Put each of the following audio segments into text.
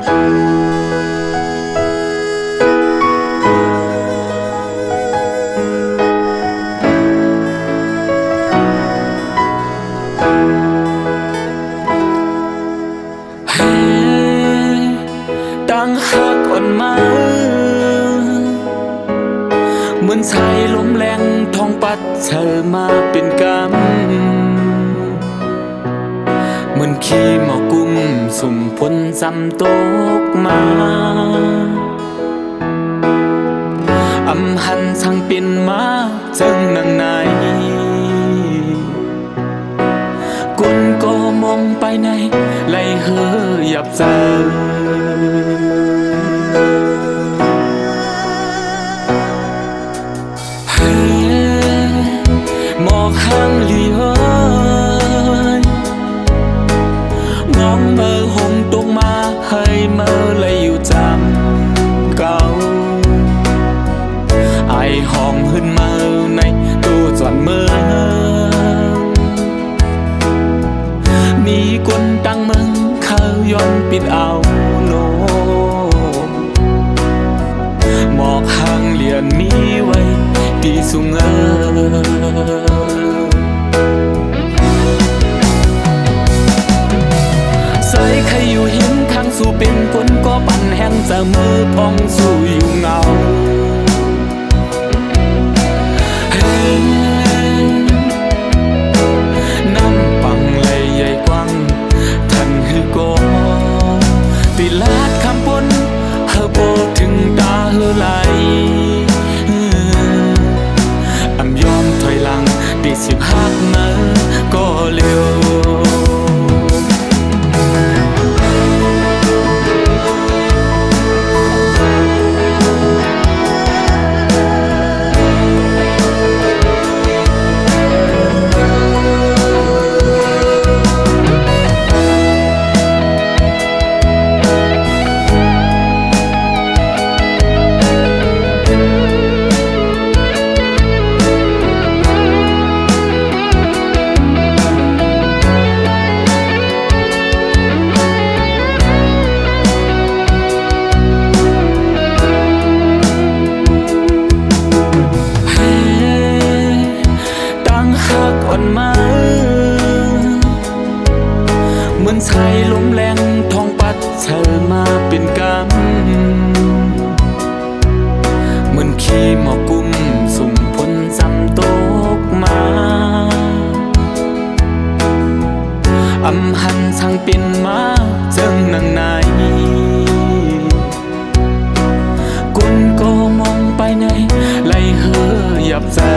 ตั้งหักอ่อนมาเหมือนชายลมแรงท้องปัดเธอมาเป็นกำเหมือนขี้หมอกุ้มสุ่มพลจำตกมาอำหันช่างเป็นมาจึงนังในกุนก็มองไปในไหลเหือหยับเจอหมอกห่างลีเฮ้ยมองเมื่อหงตกมาให้เมื่อเลยอยู่จำเก่าไอห้องขึ้นมาในตู้จอดเมืองมีคนตั้งมึงเขาย้อนปิดเอาโนหมอกห่างเลียนมีไว้ตีสูงใส่ใครอยู่หินทางสู่เป็นคนก็ปั่นแห้งจะมือพองสู่อยู่เงาน้ำปังเลยใหญ่กว้างท่านคือก็ติลาดคำปนเฮอโบถึงตาเฮอไหลยอมถอยหลังดิสิบหักมาก็เร็วมาเหมือนชายลมแรงท้องปัดเธอมาเป็นกำเหมือนขี้หมอกุ้มสุ่มพลจำตกมาอำหันช่างเป็นมาจึงนังในกุนก็มองไปในไหลเหือหยับเจอ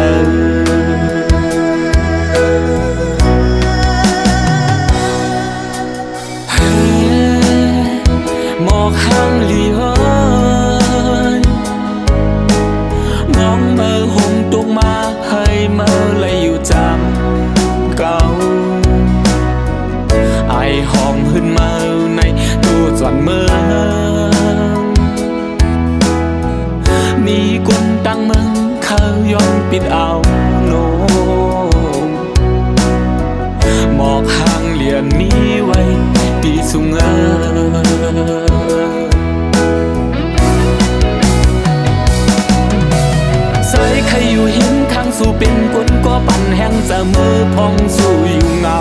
หมอกห่างลีเฮ้ยมองเมื่อหงตกมาให้เมื่อเลยอยู่จำเก่าไอห้องขึ้นมาในตู้จอดเมืองมีคนตั้งมึงเขาย้อนปิดเอาโนหมอกห่างเลียนมีไว้ปีสูงใส่ใครอยู่หินทางสู่เป็นคนก็ปั่นแห้งจะมือพองสู่อยู่เงา